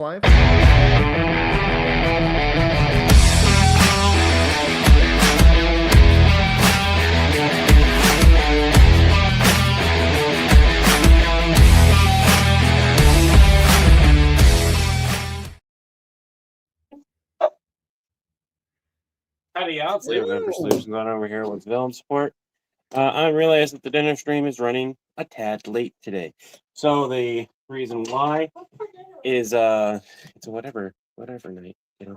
Live. Howdy, y'all. It's Levi Member Solutions on over here with Villain Support. I realize that the dinner stream is running a tad late today. So the reason why is it's a whatever night, you know.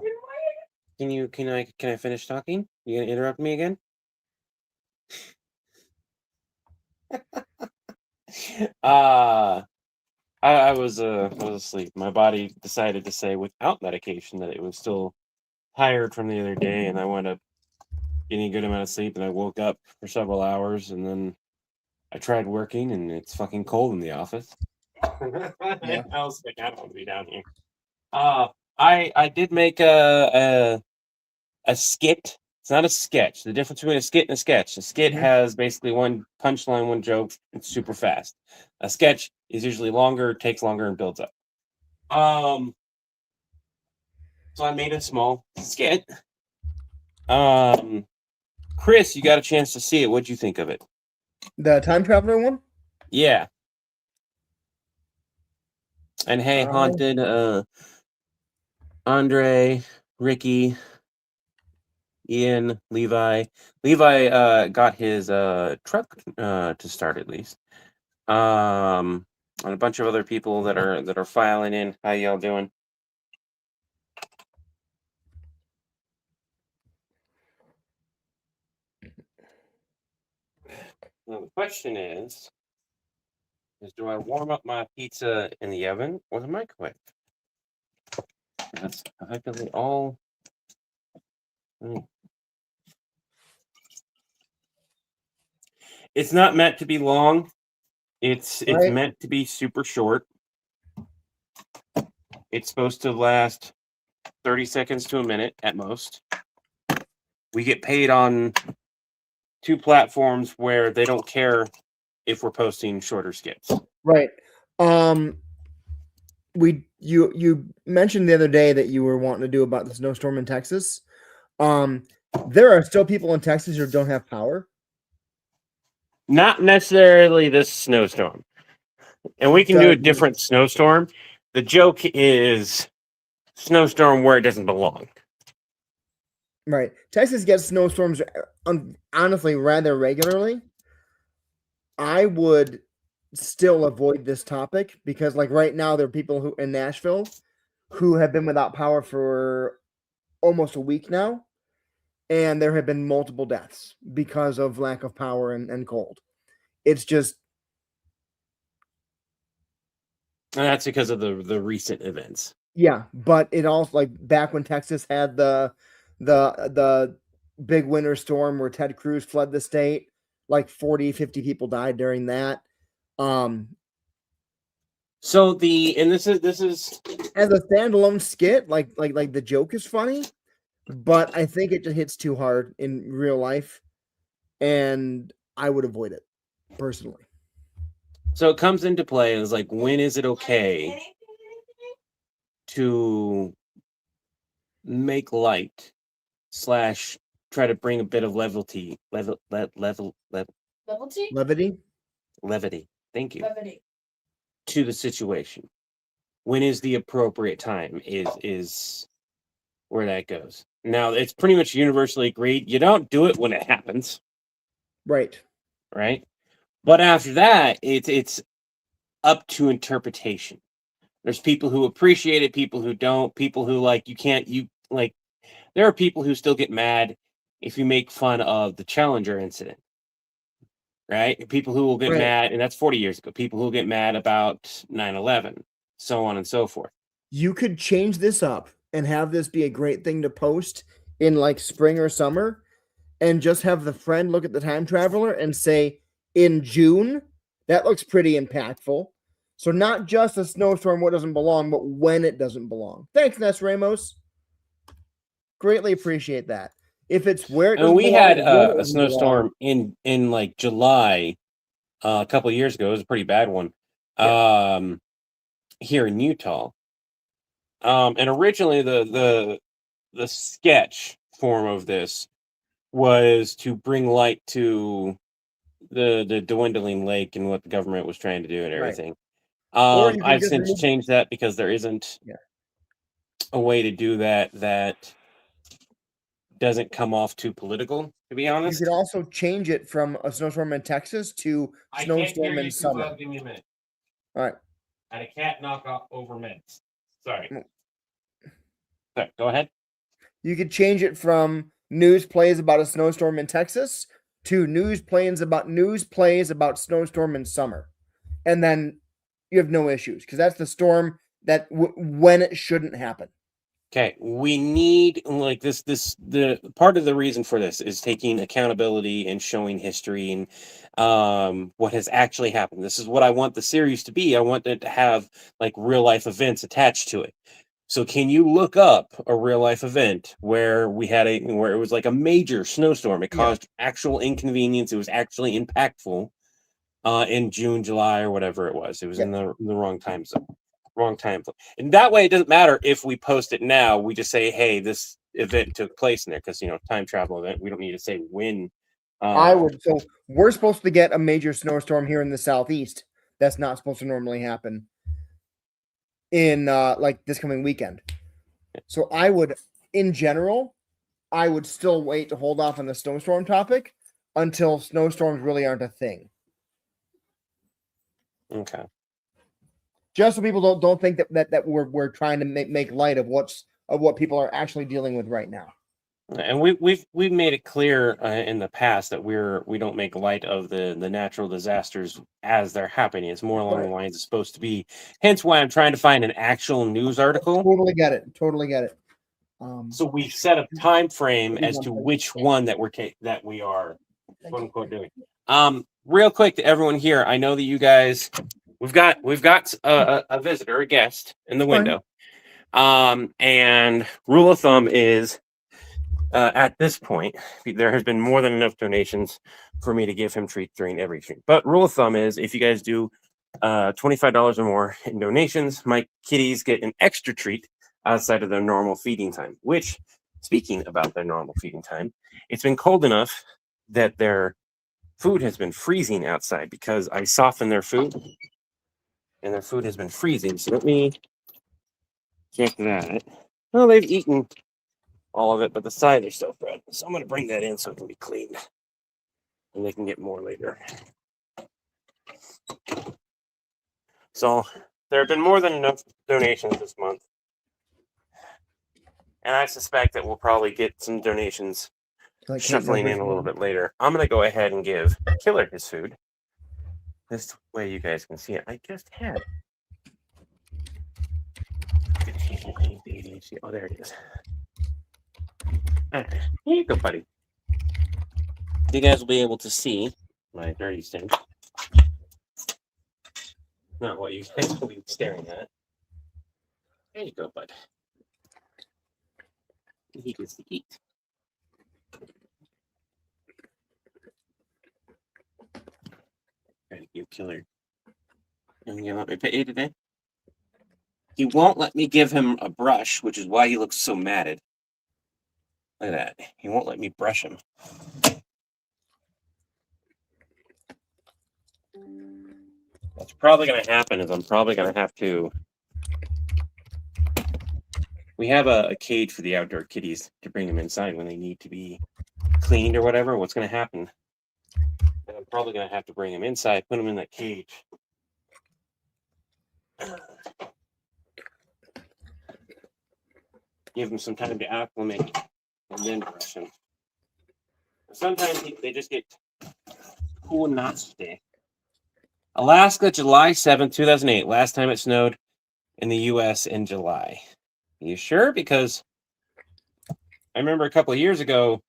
Can I finish talking? You gonna interrupt me again? I was asleep. My body decided to say without medication that it was still tired from the other day, and I wound up getting a good amount of sleep, and I woke up for several hours, and then I tried working, and it's fucking cold in the office. Yeah. I was like, I don't want to be down here. I did make a skit. It's not a sketch. The difference between a skit and a sketch. A skit has basically one punchline, one joke. It's super fast. A sketch is usually longer, takes longer, and builds up. So I made a small skit. Chris, you got a chance to see it. What'd you think of it? The time traveler one? Yeah. And hey, Haunted, Andre, Ricky, Ian, Levi. Levi got his truck to start at least. And a bunch of other people that are filing in. How y'all doing? Now the question is do I warm up my pizza in the oven or the microwave? That's effectively all. It's not meant to be long. It's meant to be super short. It's supposed to last 30 seconds to a minute at most. We get paid on two platforms where they don't care if we're posting shorter skits. Right. You mentioned the other day that you were wanting to do about the snowstorm in Texas. There are still people in Texas who don't have power. Not necessarily this snowstorm. And we can do a different snowstorm. The joke is snowstorm where it doesn't belong. Right. Texas gets snowstorms honestly rather regularly. I would still avoid this topic because like right now there are people who in Nashville who have been without power for almost a week now, and there have been multiple deaths because of lack of power and cold. It's just and that's because of the recent events. Yeah, but it also like back when Texas had the big winter storm where Ted Cruz fled the state, like 40, 50 people died during that. So this is as a standalone skit, like the joke is funny, but I think it just hits too hard in real life, and I would avoid it personally. So it comes into play as like, when is it okay to make light / try to bring a bit of levity. Thank you. Levity. To the situation. When is the appropriate time is where that goes. Now it's pretty much universally agreed. You don't do it when it happens. Right. But after that, it's up to interpretation. There's people who appreciate it, people who don't, people who there are people who still get mad if you make fun of the Challenger incident. Right? People who will get mad, and that's 40 years ago. People who get mad about 9/11, so on and so forth. You could change this up and have this be a great thing to post in like spring or summer, and just have the friend look at the time traveler and say, in June, that looks pretty impactful. So not just a snowstorm what doesn't belong, but when it doesn't belong. Thanks, Ness Ramos. Greatly appreciate that. If it's where it doesn't we belong, had a snowstorm in like July a couple of years ago. It was a pretty bad one. Yeah. Here in Utah. And originally the sketch form of this was to bring light to the dwindling lake and what the government was trying to do and Right. everything. Or you could I've just since remove. changed that because there isn't Yeah. a way to do that that doesn't come off too political, to be You could honest. also change it from a snowstorm in Texas to I can't hear snowstorm in you too summer. well. Give me a minute. All right. I had a cat knock off over meds. Sorry. Mm. Sorry. Go ahead. You could change it from news plays about a snowstorm in Texas to news plays about snowstorm in summer, and then you have no issues because that's the storm that when it shouldn't happen. Okay, we need like this the part of the reason for this is taking accountability and showing history and what has actually happened. This is what I want the series to be. I want it to have like real life events attached to it. So can you look up a real life event where where it was like a major snowstorm? It Yeah. caused actual inconvenience. It was actually impactful in June, July, or whatever it was. It was Yeah. in the wrong time zone, wrong time. And that way, it doesn't matter if we post it now. We just say, "Hey, this event took place in there," because time travel event. We don't need to say when. I Uh, would. So we're supposed to get a major snowstorm here in the southeast. That's not supposed to normally happen in like this coming weekend. So I would, in general, I would still wait to hold off on the snowstorm topic until snowstorms really aren't a thing. okay. Just so people don't think that we're trying to make light of what people are actually dealing with right now. And we've made it clear in the past that we don't make light of the natural disasters as they're happening. It's more along the Right. lines it's supposed to be. Hence why I'm trying to find an actual news article. Totally get it. Totally get it. So we set a time frame Do as to something. which one that we are quote unquote doing. Real quick to everyone here, I know that you guys we've got a visitor, a guest in the Fine. window. And rule of thumb is at this point, there has been more than enough donations for me to give him treats during every stream. But rule of thumb is if you guys do $25 or more in donations, my kitties get an extra treat outside of their normal feeding time. Which, speaking about their normal feeding time, it's been cold enough that their food has been freezing outside because I softened their food and their food has been freezing. So let me check that. Well, they've eaten all of it, but the side is still bread. So I'm going to bring that in so it can be cleaned and they can get more later. So there have been more than enough donations this month. And I suspect that we'll probably get some donations Like shuffling in a little bit later. I'm going to go ahead and give Killer his food. This way you guys can see it. I just had. Oh, there it is. Here you go, buddy. You guys will be able to see my dirty stink. Not what you guys will be staring at. There you go, bud. He gets to eat. Try to give Killer. And you gonna let me pet you today? He won't let me give him a brush, which is why he looks so mad. Look at that. He won't let me brush him. What's probably going to happen is I'm probably going to have to. We have a cage for the outdoor kitties to bring them inside when they need to be cleaned or whatever. What's going to happen? And I'm probably going to have to bring them inside, put them in that cage. Give them some time to acclimate and then brush them. Sometimes they just get cool nasty. Alaska, July 7th, 2008. Last time it snowed in the U.S. in July. Are you sure? Because I remember a couple of years ago,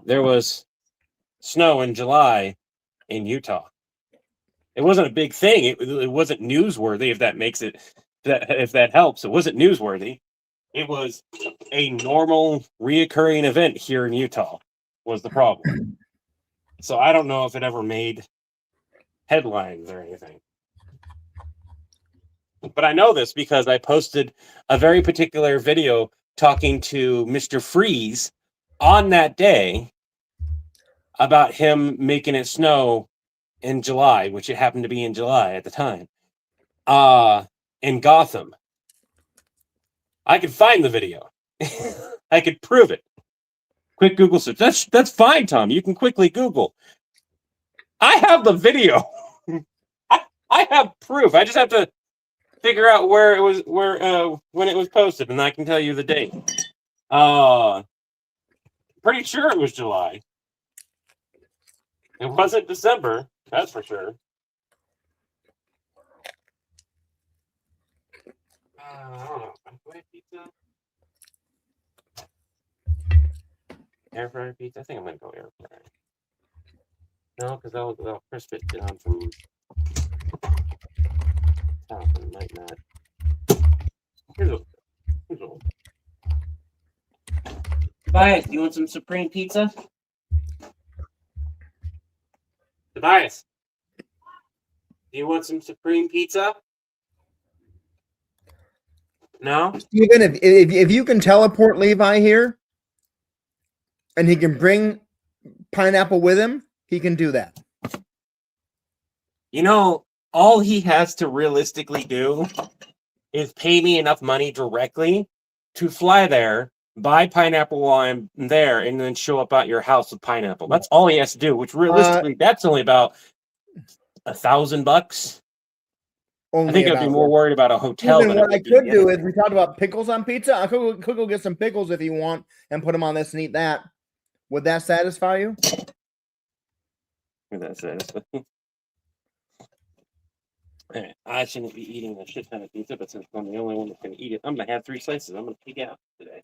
there was snow in July in Utah. It wasn't a big thing. It wasn't newsworthy, if that makes it, if that helps. It wasn't newsworthy. It was a normal, reoccurring event here in Utah was the problem. So I don't know if it ever made headlines or anything. But I know this because I posted a very particular video talking to Mr. Freeze on that day about him making it snow in July, which it happened to be in July at the time, in Gotham. I could find the video. I could prove it. Quick Google search. That's fine, Tom. You can quickly Google. I have the video. I have proof. I just have to figure out where it was, when it was posted, and I can tell you the date. Pretty sure it was July. It wasn't December. That's for sure. I don't know. Microwave pizza? Air fryer pizza? I think I'm gonna go air fryer. No, because that'll crisp it down from top and might not. Here's a Tobias, you want some supreme pizza? Tobias, do you want some supreme pizza? No? Steven, if you can teleport Levi here and he can bring pineapple with him, he can do that. You know, all he has to realistically do is pay me enough money directly to fly there, buy pineapple while I'm there, and then show up at your house with pineapple. That's all he has to do, which realistically, that's only about $1,000. I think I'd be more worried about a hotel Even than what I could do is we talked about pickles on pizza. I could go get some pickles if you want and put them on this and eat that. Would that satisfy you? Would that satisfy you? Right. I shouldn't be eating a shit ton of pizza, but since I'm the only one that can eat it, I'm gonna have 3 slices. I'm gonna pig out today.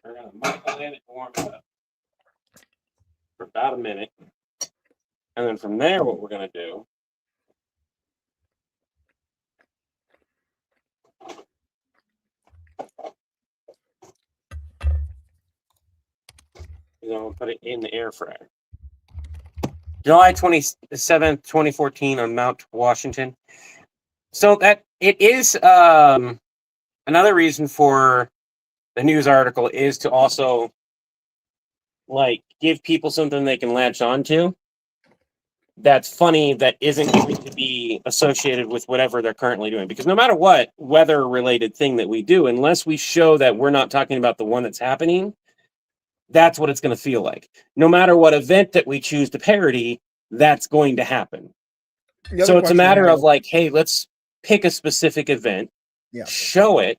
We're gonna microwave it, warm it up for about a minute, and then from there, what we're gonna do is I'm gonna put it in the air fryer. July 27th, 2014, on Mount Washington. So that it is another reason for the news article is to also like give people something they can latch onto that's funny, that isn't going to be associated with whatever they're currently doing. Because no matter what weather related thing that we do, unless we show that we're not talking about the one that's happening, that's what it's going to feel like. No matter what event that we choose to parody, that's going to happen. So it's a matter of like, hey, let's pick a specific event, show it,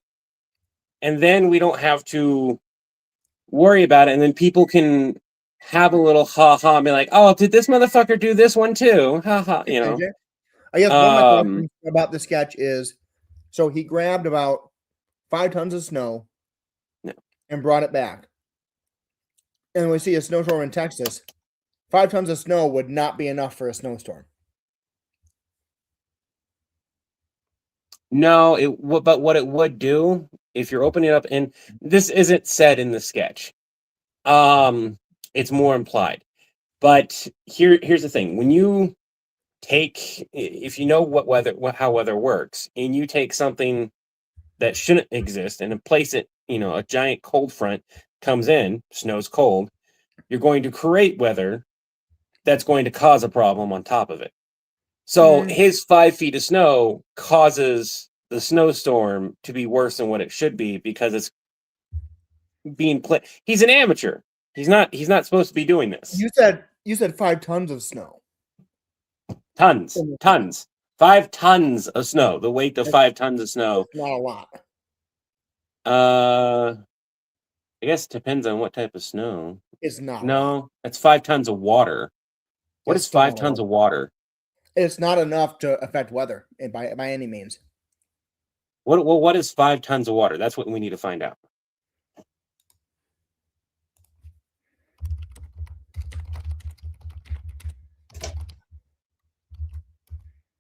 and then we don't have to worry about it. And then people can have a little ha-ha and be like, oh, did this motherfucker do this one too? Ha-ha, you know. I guess one of my questions about the sketch is, so he grabbed about 5 tons of snow and brought it back. And we see a snowstorm in Texas. 5 tons of snow would not be enough for a snowstorm. No, but what it would do if you're opening it up, and this isn't said in the sketch, it's more implied. But here's the thing: when you take, if you know how weather works, and you take something that shouldn't exist and place it, a giant cold front comes in, snow's cold, you're going to create weather that's going to cause a problem on top of it. So his 5 feet of snow causes the snowstorm to be worse than what it should be because it's being played. He's an amateur. He's not supposed to be doing this. You said 5 tons of snow. Tons. 5 tons of snow. The weight of 5 tons of snow. Not a lot. I guess it depends on what type of snow. It's not. No, that's 5 tons of water. What is 5 tons of water? It's not enough to affect weather by any means. What is 5 tons of water? That's what we need to find out.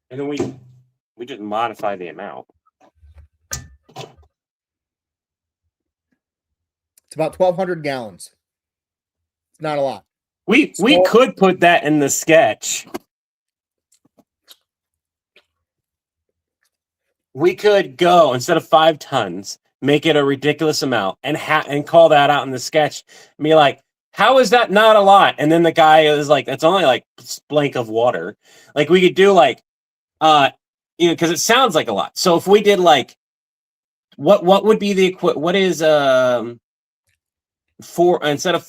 And then we just modify the amount. It's about 1,200 gallons. It's not a lot. We could put that in the sketch. We could go instead of 5 tons, make it a ridiculous amount, and call that out in the sketch. And be like, how is that not a lot? And then the guy is like, it's only like blank of water. Like we could do like, because it sounds like a lot. So if we did like, what would be the what is 4 instead of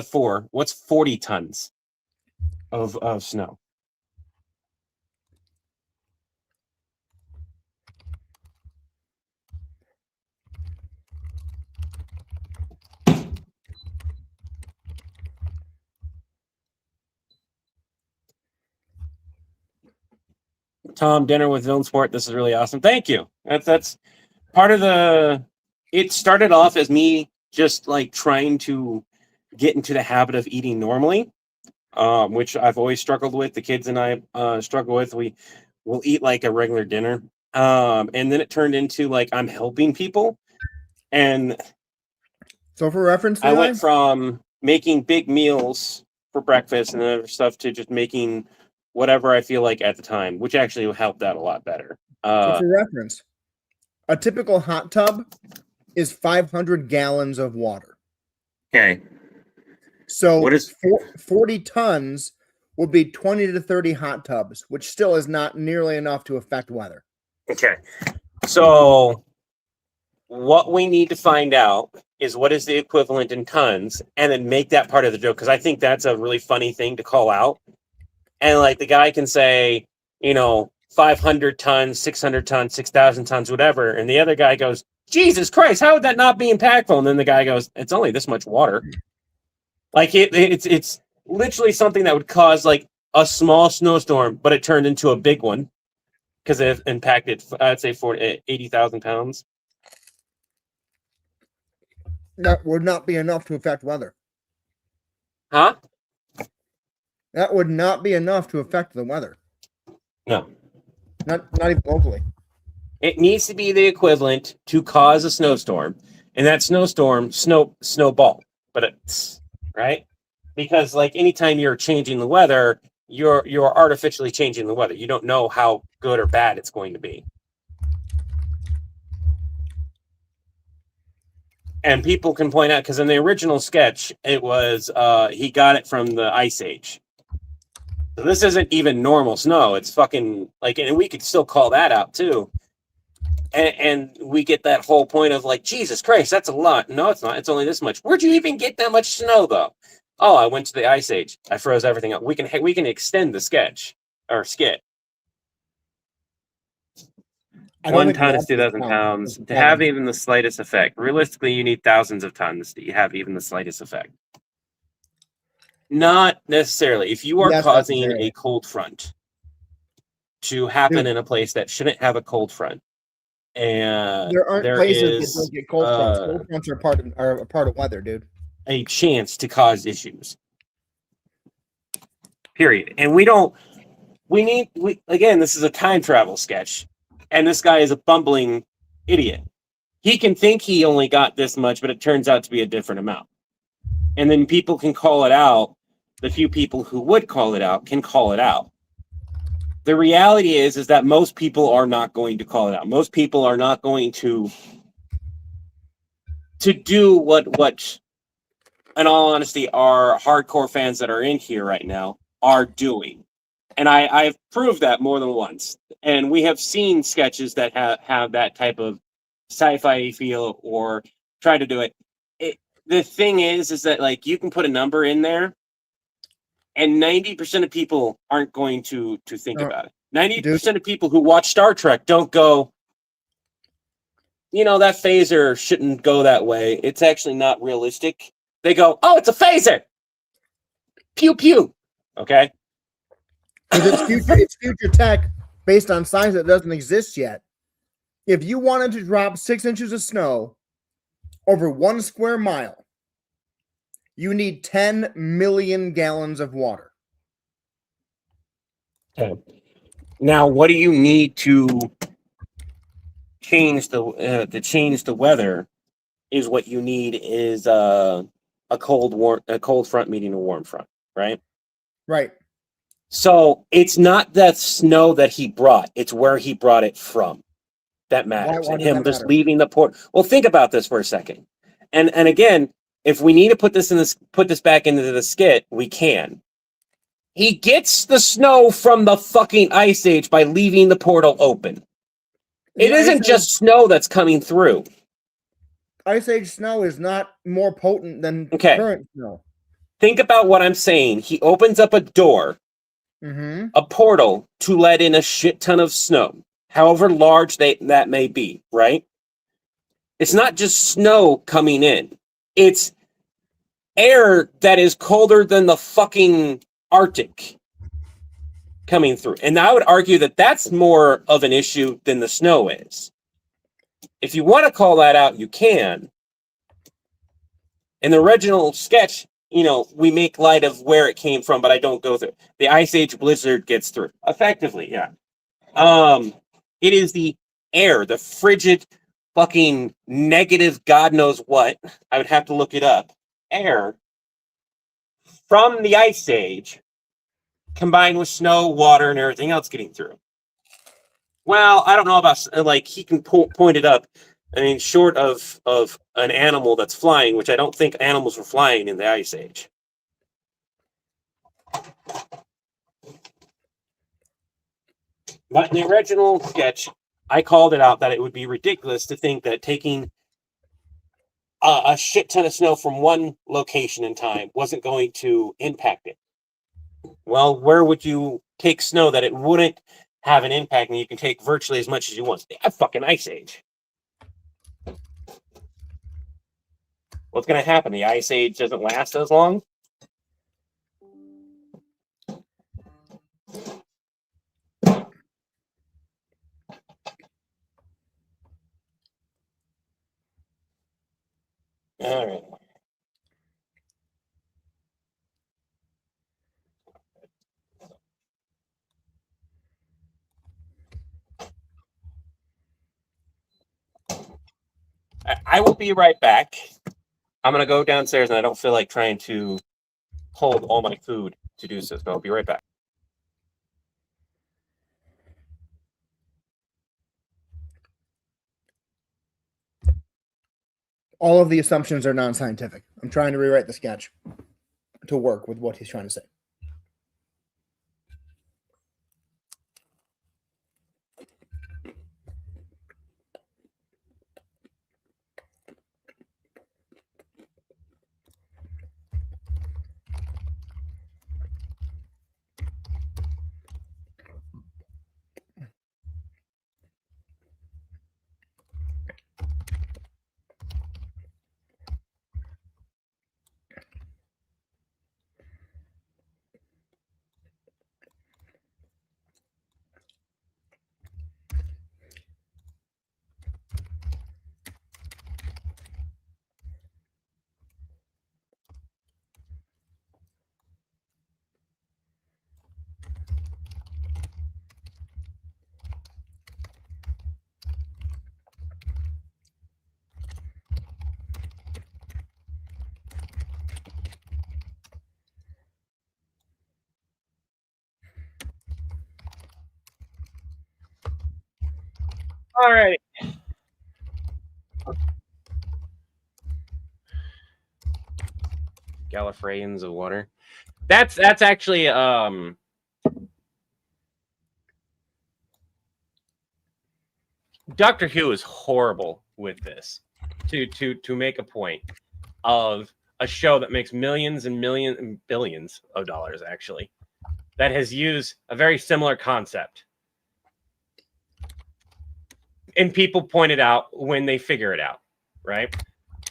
4? What's 40 tons of snow? Tom, dinner with Villain Sport. This is really awesome. Thank you. That's part of the. It started off as me just like trying to get into the habit of eating normally, which I've always struggled with. The kids and I struggle with. We will eat like a regular dinner, and then it turned into like I'm helping people, and So for reference, I Levi, went from making big meals for breakfast and other stuff to just making whatever I feel like at the time, which actually helped out a lot better. so for reference, a typical hot tub is 500 gallons of water. Okay. So What is 40 tons would be 20 to 30 hot tubs, which still is not nearly enough to affect weather. okay? So what we need to find out is what is the equivalent in tons, and then make that part of the joke, because I think that's a really funny thing to call out. And like the guy can say, 500 tons, 600 tons, 6,000 tons, whatever, and the other guy goes, Jesus Christ, how would that not be impactful? And then the guy goes, it's only this much water. Like it's literally something that would cause like a small snowstorm, but it turned into a big one because it impacted, I'd say, 80,000 pounds. That would not be enough to affect weather. Huh? That would not be enough to affect the weather. No. Not even locally. It needs to be the equivalent to cause a snowstorm, and that snowstorm snowball. But it's right, because like anytime you're changing the weather, you're artificially changing the weather. You don't know how good or bad it's going to be. And people can point out, because in the original sketch, it was he got it from the Ice Age. So this isn't even normal snow. It's fucking like, and we could still call that out too. And we get that whole point of like, Jesus Christ, that's a lot. No, it's not. It's only this much. Where'd you even get that much snow though? Oh, I went to the Ice Age. I froze everything up. We can extend the sketch or skit. 1 ton is 2,000 pounds. To have even the slightest effect, realistically, you need thousands of tons to have even the slightest effect. Not necessarily. If you are causing a cold front to happen in a place that shouldn't have a cold front, and there aren't places that don't get cold fronts. Cold fronts are a part of weather, dude. A chance to cause issues. Period. And again, this is a time travel sketch, and this guy is a bumbling idiot. He can think he only got this much, but it turns out to be a different amount. And then people can call it out. The few people who would call it out can call it out. The reality is that most people are not going to call it out. Most people are not going to do what in all honesty, our hardcore fans that are in here right now are doing. And I've proved that more than once. And we have seen sketches that have that type of sci-fi feel or try to do it. The thing is that like you can put a number in there, and 90% of people aren't going to think about it. 90% of people who watch Star Trek don't go, that phaser shouldn't go that way. It's actually not realistic. They go, oh, it's a phaser. Pew, pew. Okay? It's future tech based on science that doesn't exist yet. If you wanted to drop 6 inches of snow over 1 square mile, you need 10 million gallons of water. Okay. Now, what do you need to change the weather? Is what you need is a cold front meeting a warm front. right? Right. So it's not that snow that he brought; it's where he brought it from that matters, Why and does him that just matter? leaving the port. Well, think about this for a second, and again, if we need to put this back into the skit, we can. He gets the snow from the fucking ice age by leaving the portal open. It The isn't just snow that's coming through. Ice Age snow is not more potent than Okay, current snow. think about what I'm saying. He opens up a door, Mm-hmm. a portal, to let in a shit ton of snow, however large that may be, right? It's not just snow coming in. It's air that is colder than the fucking Arctic coming through. And I would argue that that's more of an issue than the snow is. If you want to call that out, you can. In the original sketch, we make light of where it came from, but I don't go through. The Ice Age blizzard gets through. Effectively, yeah. It is the air, the frigid fucking negative God knows what. I would have to look it up. Air from the Ice Age combined with snow, water, and everything else getting through. Well, I don't know about he can point it up. I mean, short of an animal that's flying, which I don't think animals were flying in the Ice Age. But in the original sketch, I called it out that it would be ridiculous to think that taking a shit ton of snow from one location in time wasn't going to impact it. Well, where would you take snow that it wouldn't have an impact and you can take virtually as much as you want? A fucking Ice Age. What's going to happen? The Ice Age doesn't last as long? All right. I will be right back. I'm going to go downstairs and I don't feel like trying to hold all my food to do so. So I'll be right back. All of the assumptions are non-scientific. I'm trying to rewrite the sketch to work with what he's trying to say. All right. Gallifreyans of water. That's actually Doctor Who is horrible with this to make a point of a show that makes millions and millions and billions of dollars actually that has used a very similar concept. And people point it out when they figure it out, right?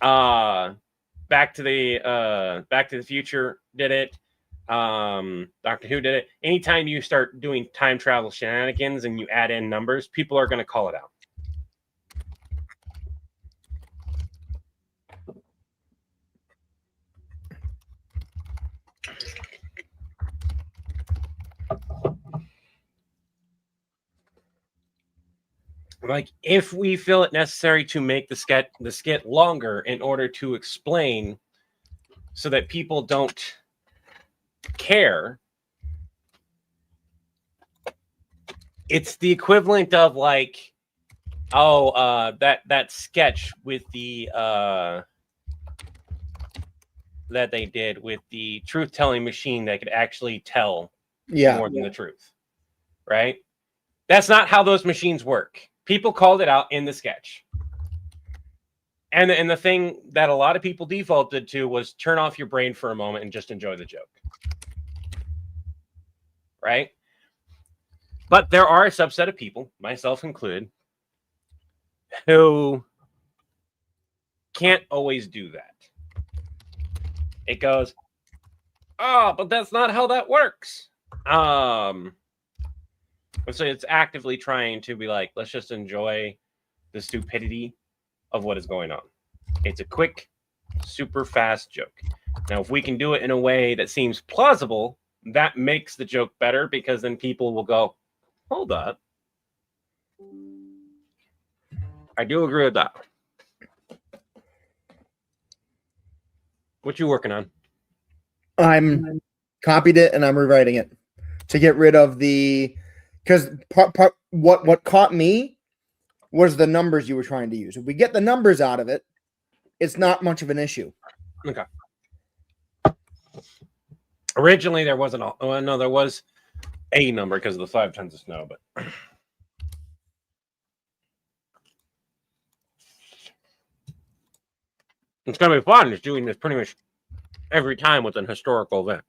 Back to the Future did it. Doctor Who did it. Anytime you start doing time travel shenanigans and you add in numbers, people are going to call it out. Like, if we feel it necessary to make the skit longer in order to explain so that people don't care, it's the equivalent of like, that sketch with the that they did with the truth-telling machine that could actually tell more than the truth, right? That's not how those machines work. People called it out in the sketch. And the thing that a lot of people defaulted to was turn off your brain for a moment and just enjoy the joke. Right? But there are a subset of people, myself included, who can't always do that. It goes, oh, but that's not how that works. So it's actively trying to be like, let's just enjoy the stupidity of what is going on. It's a quick, super fast joke. Now, if we can do it in a way that seems plausible, that makes the joke better, because then people will go, hold up. I do agree with that. What you working on? I'm copied it and I'm rewriting it to get rid of the, because what caught me was the numbers you were trying to use. If we get the numbers out of it, it's not much of an issue. Okay. Originally, there wasn't. No, there was a number because of the 5 tons of snow, but it's gonna be fun. Just doing this pretty much every time with an historical event,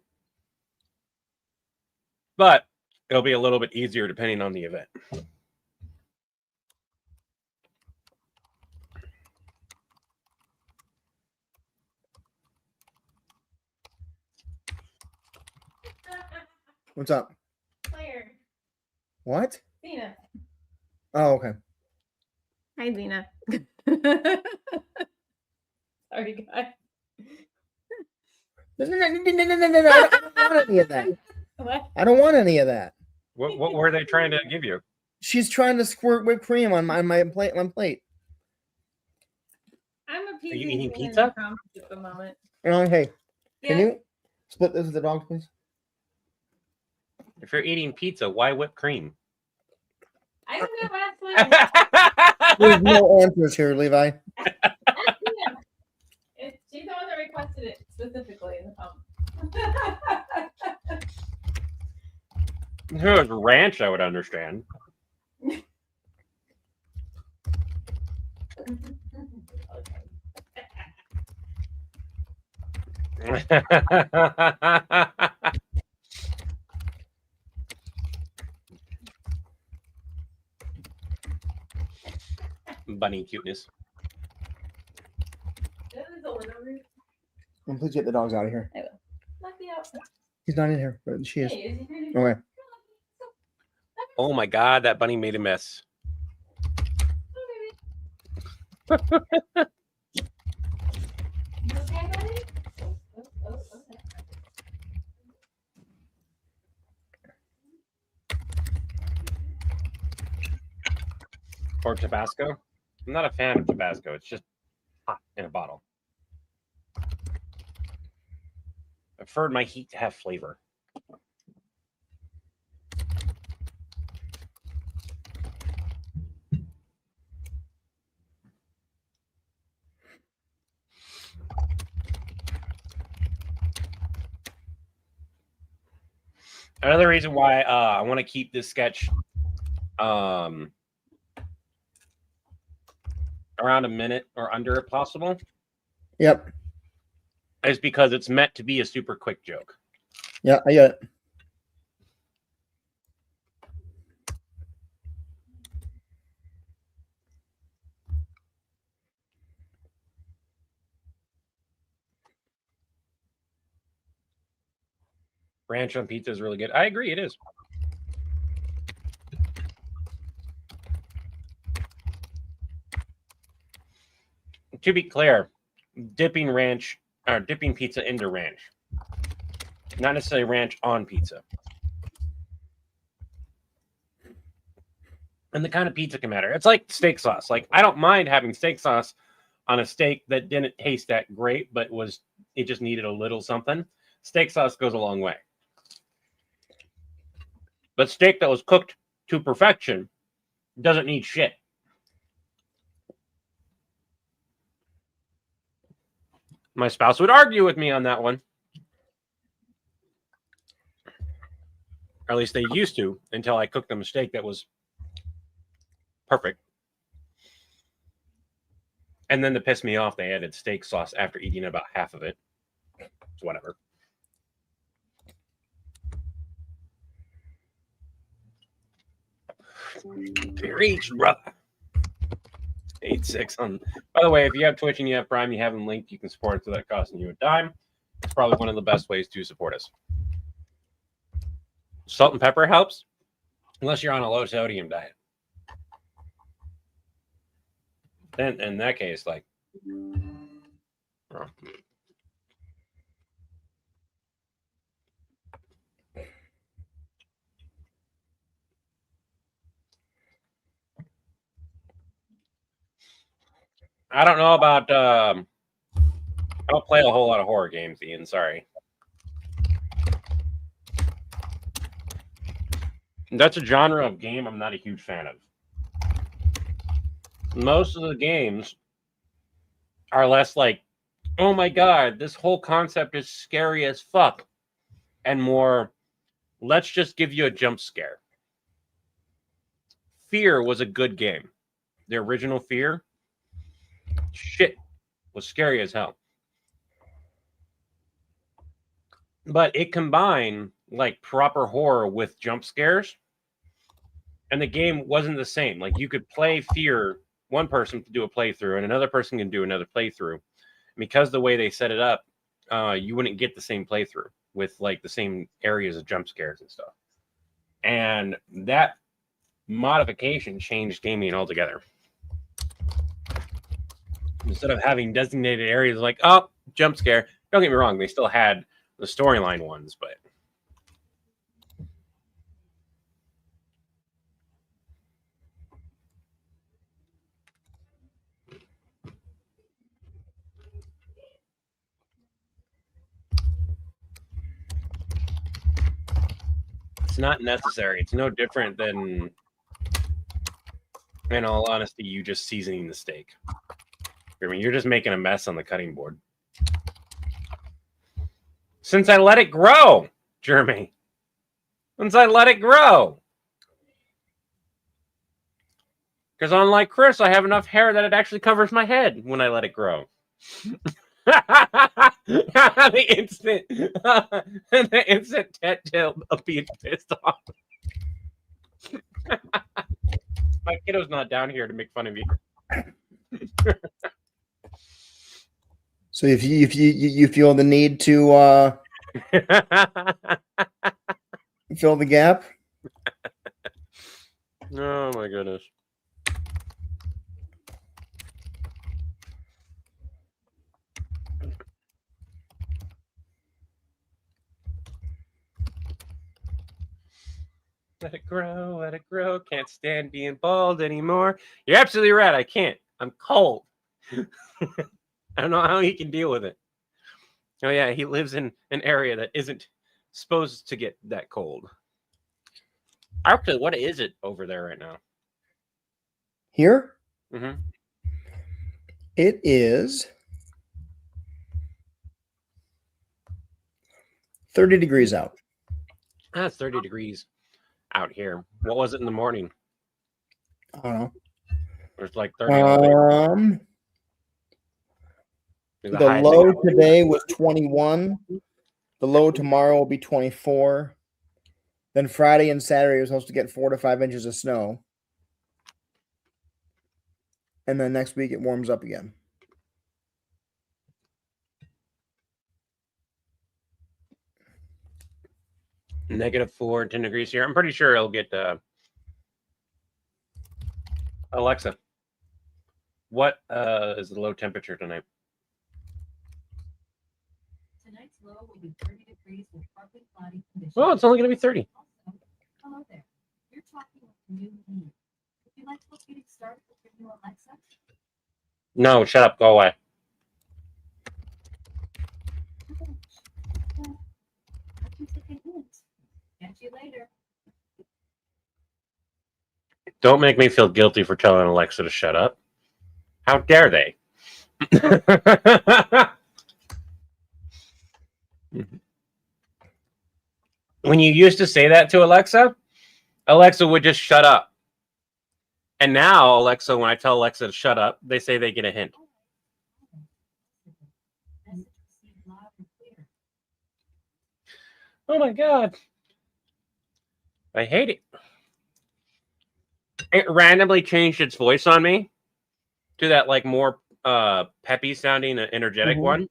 but it'll be a little bit easier depending on the event. What's up? Claire. What? Zena. Oh, okay. Hi, Zena. Sorry, guys. No, I don't want any of that. What? I don't want any of that. What were they trying to give you? She's trying to squirt whipped cream on my plate. I'm appeasing Are you eating Zena pizza? in the comments at the moment. Hey, can Yeah. you split this with the dog, please? If you're eating pizza, why whipped cream? I don't know what There's no answers here, Levi. She's the one that requested it specifically in the comments. If it was ranch, I would understand. Bunny cuteness. Please get the dogs out of here. I will. Let me out. He's not in here, but she is. Hey, is he here? Okay. Oh my god, that bunny made a mess. Or Tabasco? I'm not a fan of Tabasco. It's just hot in a bottle. I preferred my heat to have flavor. Another reason why I want to keep this sketch around a minute or under if possible. Yep. Is because it's meant to be a super quick joke. Yeah, I got it. Ranch on pizza is really good. I agree, it is. To be clear, dipping pizza into ranch, not necessarily ranch on pizza. And the kind of pizza can matter. It's like steak sauce. Like, I don't mind having steak sauce on a steak that didn't taste that great, but it just needed a little something. steak sauce goes a long way. But steak that was cooked to perfection doesn't need shit. My spouse would argue with me on that one. Or at least they used to, until I cooked them a steak that was perfect. And then to piss me off, they added steak sauce after eating about half of it. So whatever. Reach, brother. 8-6 on. By the way, if you have Twitch and you have Prime, you have them linked. You can support it without costing you a dime. It's probably one of the best ways to support us. Salt and pepper helps, unless you're on a low sodium diet. Then in that case, like, oh. I don't know about. I don't play a whole lot of horror games, Ian. Sorry. That's a genre of game I'm not a huge fan of. Most of the games are less like, oh my god, this whole concept is scary as fuck, and more, let's just give you a jump scare. Fear was a good game. The original Fear, shit, was scary as hell. But it combined like proper horror with jump scares, and the game wasn't the same. Like, you could play Fear, one person could do a playthrough, and another person can do another playthrough. Because the way they set it up, you wouldn't get the same playthrough with like the same areas of jump scares and stuff. And that modification changed gaming altogether. Instead of having designated areas like, oh, jump scare. Don't get me wrong, they still had the storyline ones, but it's not necessary. It's no different than, in all honesty, you just seasoning the steak. I mean, you're just making a mess on the cutting board. Since I let it grow, Jeremy. Since I let it grow. Because unlike Chris, I have enough hair that it actually covers my head when I let it grow. the instant tail of being pissed off. My kiddo's not down here to make fun of you. So if you feel the need to fill the gap, oh my goodness. Let it grow, let it grow. Can't stand being bald anymore. You're absolutely right. I can't. I'm cold. I don't know how he can deal with it. Oh yeah, he lives in an area that isn't supposed to get that cold. Actually, what is it over there right now? here Mm-hmm. it is 30 degrees out. That's 30 degrees out here. What was it in the morning? I don't know. It was like 30 all day. The low today was 21. The low tomorrow will be 24. Then Friday and Saturday we're supposed to get 4 to 5 inches of snow. And then next week it warms up again. -4, 10 degrees here. I'm pretty sure it'll get Alexa, what is the low temperature tonight? Tonight's low will be 30 degrees with partly cloudy conditions. Well, it's only going to be 30. Also, hello there. You're talking with new me. Would you like help getting started with your new Alexa? No, shut up. Go away. Don't make me feel guilty for telling Alexa to shut up. How dare they? When you used to say that to Alexa, Alexa would just shut up. And now, Alexa, when I tell Alexa to shut up, they say they get a hint. Message received loud and clear. Oh my God. I hate it. It randomly changed its voice on me to that like more peppy sounding, energetic Mhm. one.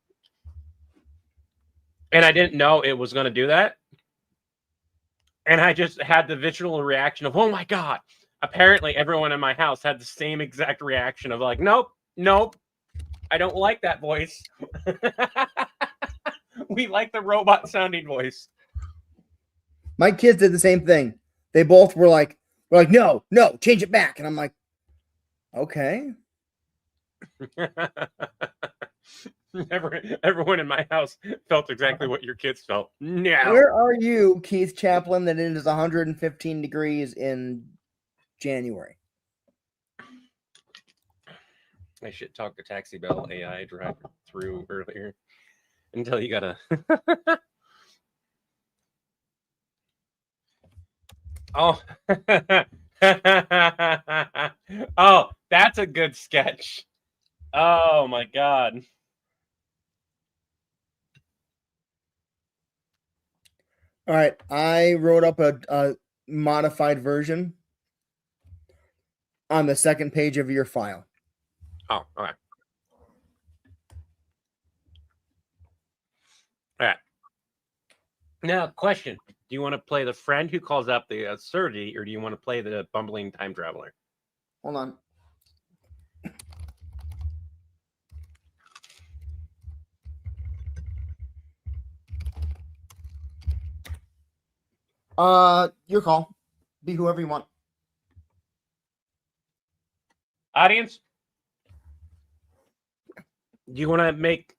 And I didn't know it was going to do that. And I just had the visual reaction of, oh my God. Apparently, everyone in my house had the same exact reaction of like, nope, nope, I don't like that voice. We like the robot sounding voice. My kids did the same thing. They both were like, no, change it back. And I'm like, okay. Everyone in my house felt exactly what your kids felt. No. Where are you, Keith Chaplin, that it is 115 degrees in January? I should talk to Taxi Bell AI drive through earlier until you gotta. Oh. Oh, that's a good sketch. Oh my God. All right. I wrote up a modified version on the second page of your file. Oh, okay. All right. Now, question. Do you want to play the friend who calls out the absurdity, or do you want to play the bumbling time traveler? Hold on. Your call. Be whoever you want. Audience, do you want to make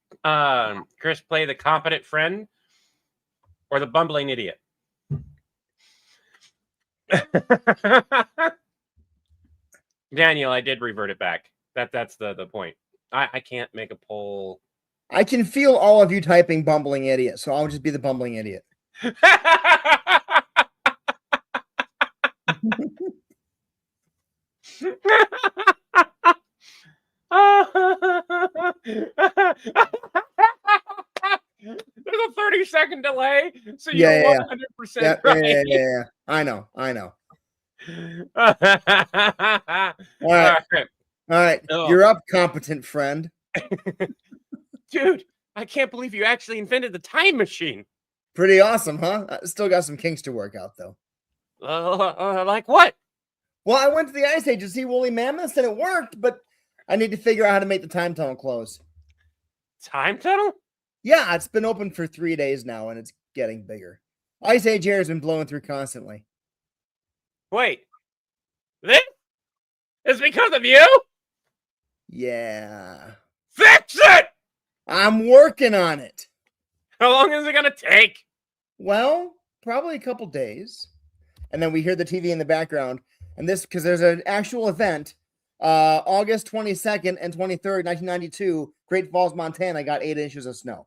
Chris play the competent friend or the bumbling idiot? Daniel, I did revert it back. That's the point. I can't make a poll. I can feel all of you typing bumbling idiot, so I'll just be the bumbling idiot. There's a 30-second delay, so Yeah, you're yeah, 100% Yeah, right. yeah. I know. All All right. Oh. You're up, competent friend. Dude, I can't believe you actually invented the time machine. Pretty awesome, huh? Still got some kinks to work out, though. Like what? Well, I went to the Ice Age to see woolly mammoths, and it worked, but I need to figure out how to make the time tunnel close. Time tunnel? Yeah, it's been open for 3 days now, and it's getting bigger. Ice Age air has been blowing through constantly. Wait. This is because of you? Yeah. Fix it! I'm working on it. How long is it going to take? Well, probably a couple days. And then we hear the TV in the background. And this, because there's an actual event, August 22nd and 23rd, 1992, Great Falls, Montana got 8 inches of snow.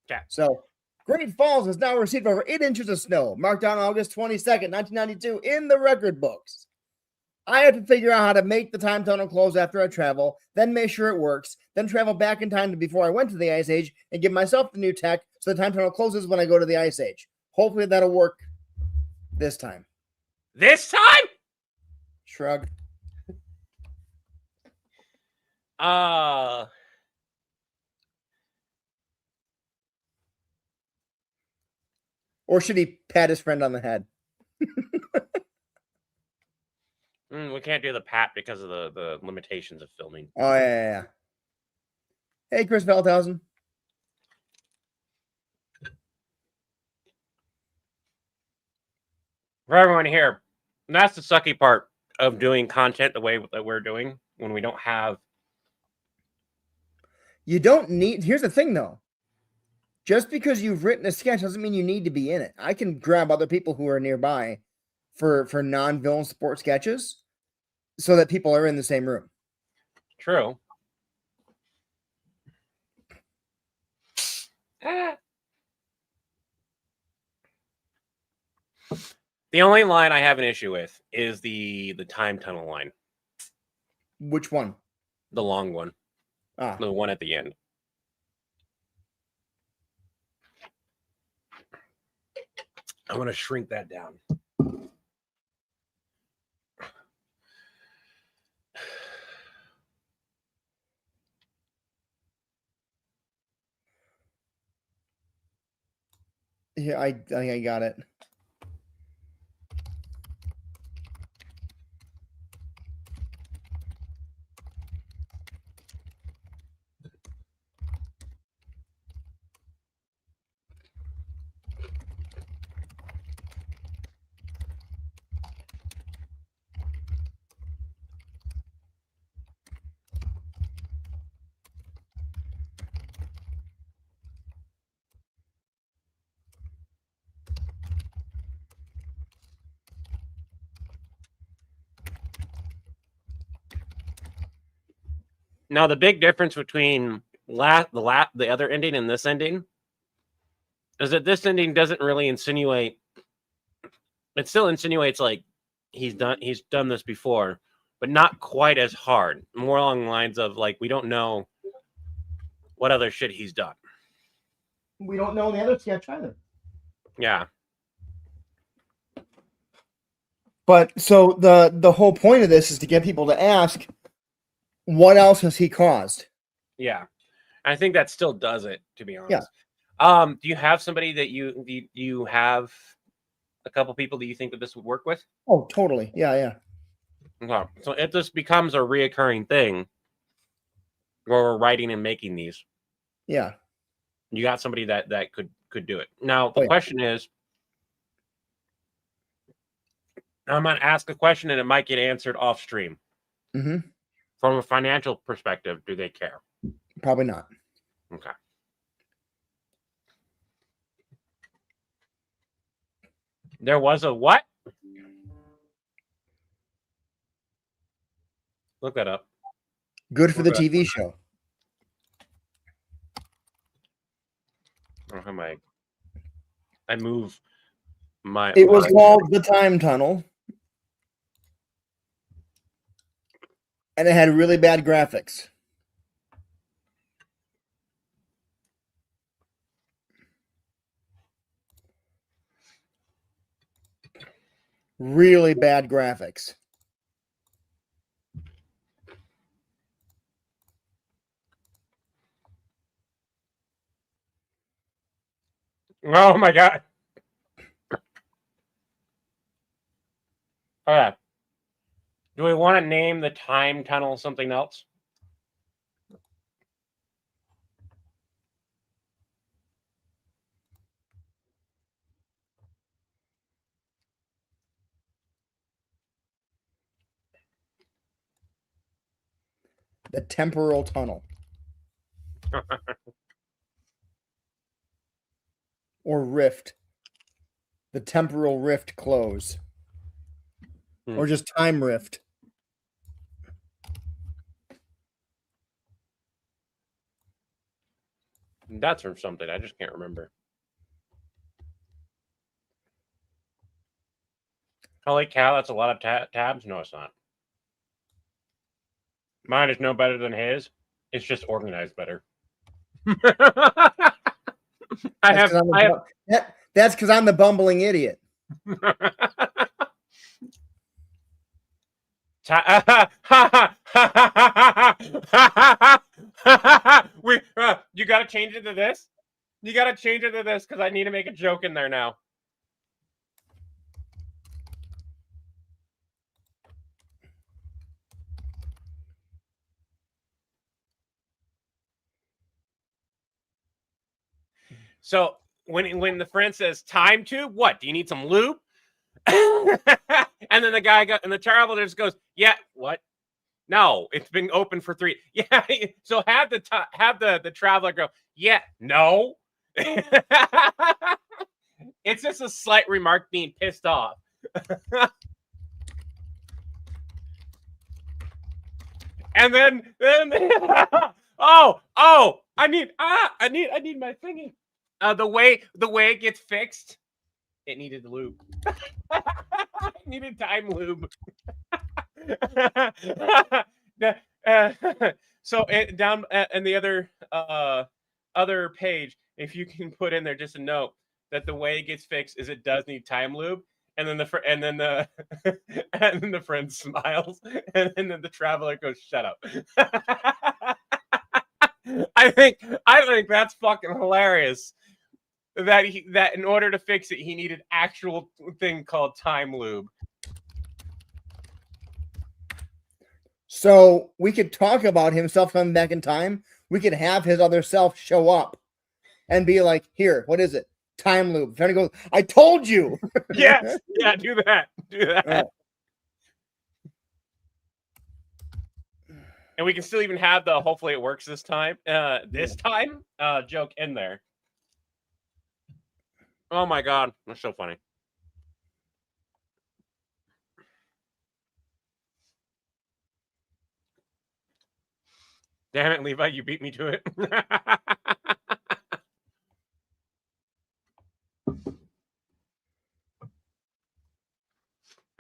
Okay. So Great Falls has now received over 8 inches of snow, marked on August 22nd, 1992, in the record books. I have to figure out how to make the time tunnel close after I travel, then make sure it works, then travel back in time to before I went to the Ice Age and give myself the new tech so the time tunnel closes when I go to the Ice Age. Hopefully that'll work this time. This time? Shrug. Or should he pat his friend on the head? We can't do the pat because of the limitations of filming. Oh, yeah. Hey, Chris Veldhausen. For everyone here, and that's the sucky part of doing content the way that we're doing when we don't have. You don't need. Here's the thing, though. Just because you've written a sketch doesn't mean you need to be in it. I can grab other people who are nearby for non-villain support sketches. so that people are in the same room. True. The only line I have an issue with is the time tunnel line, Which one? the long one, Ah, the one at the end. I want to shrink that down. yeah, I think I got it. Now, the big difference between the other ending and this ending is that this ending doesn't really insinuate. It still insinuates like he's done this before, but not quite as hard. More along the lines of like we don't know what other shit he's done. We don't know the other sketch either. Yeah. But so the whole point of this is to get people to ask, what else has he caused? Yeah. I think that still does it, to be honest. Yeah. Do you have somebody that you have a couple people that you think that this would work with? Oh, totally. Yeah. Okay. So if this becomes a reoccurring thing where we're writing and making these, Yeah. you got somebody that could do it. Now the Oh, yeah. question is, I'm gonna ask a question and it might get answered off stream. Mm-hmm. From a financial perspective, do they care? Probably not. Okay. There was a what? Look that up. Good for the Okay. TV show. I don't have my. I move my. It was called The Time Tunnel. And it had really bad graphics. Really bad graphics. Oh my god. Okay. Do we want to name the time tunnel something else? The temporal tunnel. Or rift. The temporal rift close. Or just time rift. That's from something. I just can't remember. Holy cow, that's a lot of tabs. No, it's not. Mine is no better than his. It's just organized better. That's because I'm the bumbling idiot. You gotta change it to this. You gotta change it to this because I need to make a joke in there now. So when the friend says time to, what? Do you need some lube? And then the guy and the traveler just goes, yeah, what? No, it's been open for 3. Yeah. So have the traveler go, yeah, no. It's just a slight remark being pissed off. And then oh, I need my thingy. The way it gets fixed, it needed lube. It needed time lube. So down in the other page, if you can put in there just a note that the way it gets fixed is it does need time lube, and then the and then the friend smiles, and then the traveler goes, "Shut up." I think that's fucking hilarious. That in order to fix it, he needed actual thing called time lube. So we could talk about himself coming back in time. We could have his other self show up and be like, "Here, what is it? Time loop." Trying to go. I told you. Yes, yeah, do that. And we can still even have the hopefully it works this time. Joke in there. Oh my god, that's so funny. Damn it, Levi, you beat me to it. All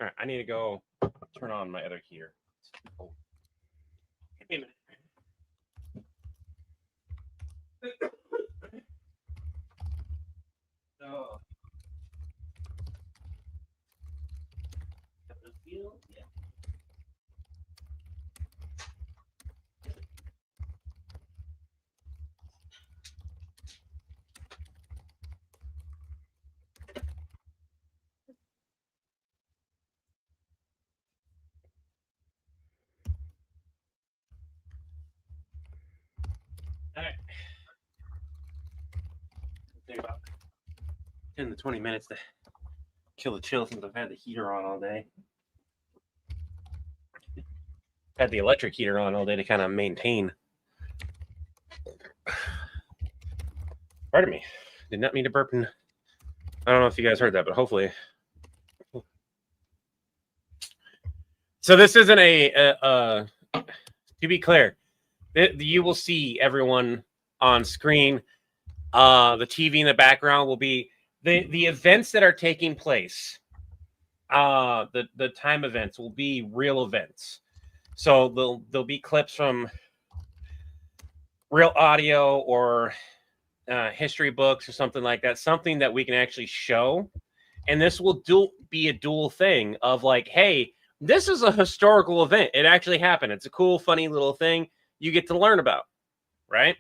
right, I need to go turn on my other heater. Oh. Give me a minute. So, yeah. All right. Take about 10 to 20 minutes to kill the chill since I've had the heater on all day. Had the electric heater on all day to kind of maintain. Pardon me. Did not mean to burp. I don't know if you guys heard that, but hopefully. So this isn't to be clear, you will see everyone on screen. The TV in the background will be the events that are taking place. The time events will be real events. So there'll be clips from real audio or history books or something like that. Something that we can actually show. And this will be a dual thing of like, hey, this is a historical event. It actually happened. It's a cool, funny little thing you get to learn about, right?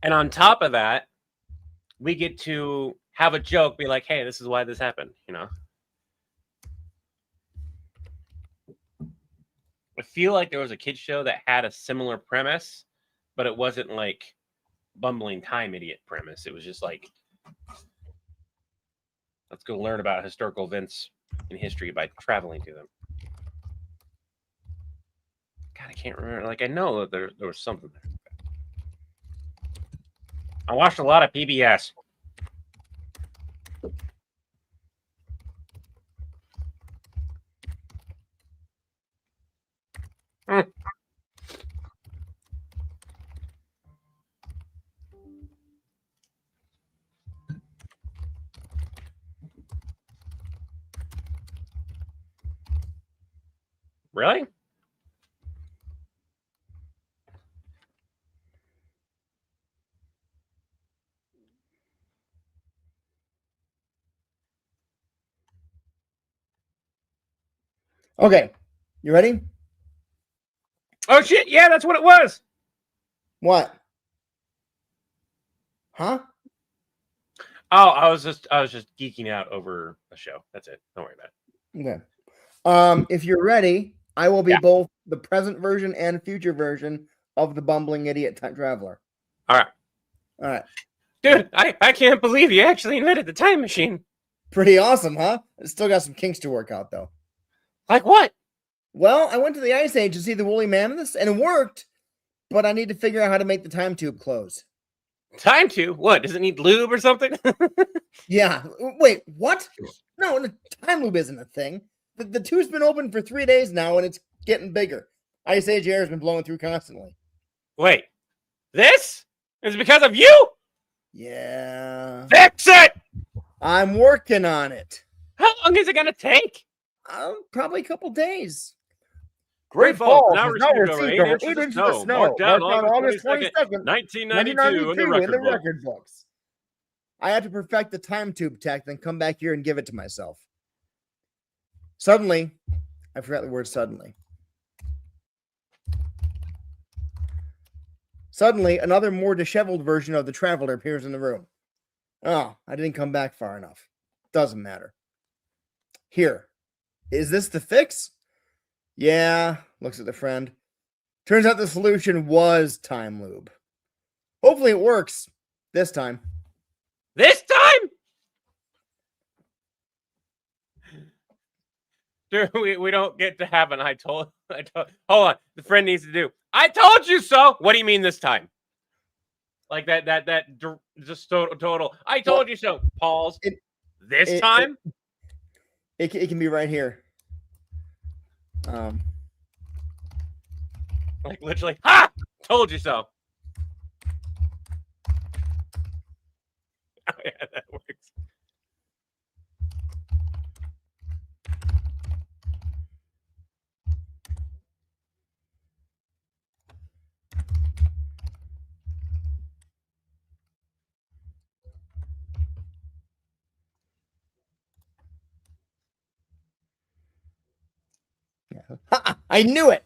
And on top of that, we get to have a joke, be like, hey, this is why this happened, you know? I feel like there was a kid's show that had a similar premise, but it wasn't like bumbling time idiot premise. It was just like, let's go learn about historical events in history by traveling to them. God, I can't remember. Like, I know that there was something there. I watched a lot of PBS. Really? Okay, you ready? Oh shit! Yeah, that's what it was. What? Huh? Oh, I was just geeking out over a show. That's it. Don't worry about it. Okay. If you're ready, I will be Yeah. both the present version and future version of the bumbling idiot time traveler. All right. All right. Dude, I can't believe you actually invented the time machine. Pretty awesome, huh? I still got some kinks to work out, though. Like what? Well, I went to the Ice Age to see the woolly mammoths, and it worked, but I need to figure out how to make the time tube close. Time to? What? Does it need lube or something? Yeah. Wait, what? No, the time loop isn't a thing. The tube's been open for 3 days now, and it's getting bigger. Ice Age air has been blowing through constantly. Wait, this is because of you? Yeah. Fix it! I'm working on it. How long is it going to take? Probably a couple days. Great Falls now received over 8 inches of snow. Marked down August 22nd, 1992 in the record books. I had to perfect the time tube tech, then come back here and give it to myself. Suddenly, I forgot the word suddenly. Suddenly, another more disheveled version of the Traveler appears in the room. Oh, I didn't come back far enough. Doesn't matter. Here. Is this the fix? Yeah, looks at the friend. Turns out the solution was time lube. Hopefully it works this time. This time? Dude, we don't get to have an I told. Hold on. The friend needs to do. I told you so. What do you mean this time? Like that just total. I told you so. Pause. This time? It can be right here. Like literally, ha! Told you so. Oh, yeah, that works. I knew it.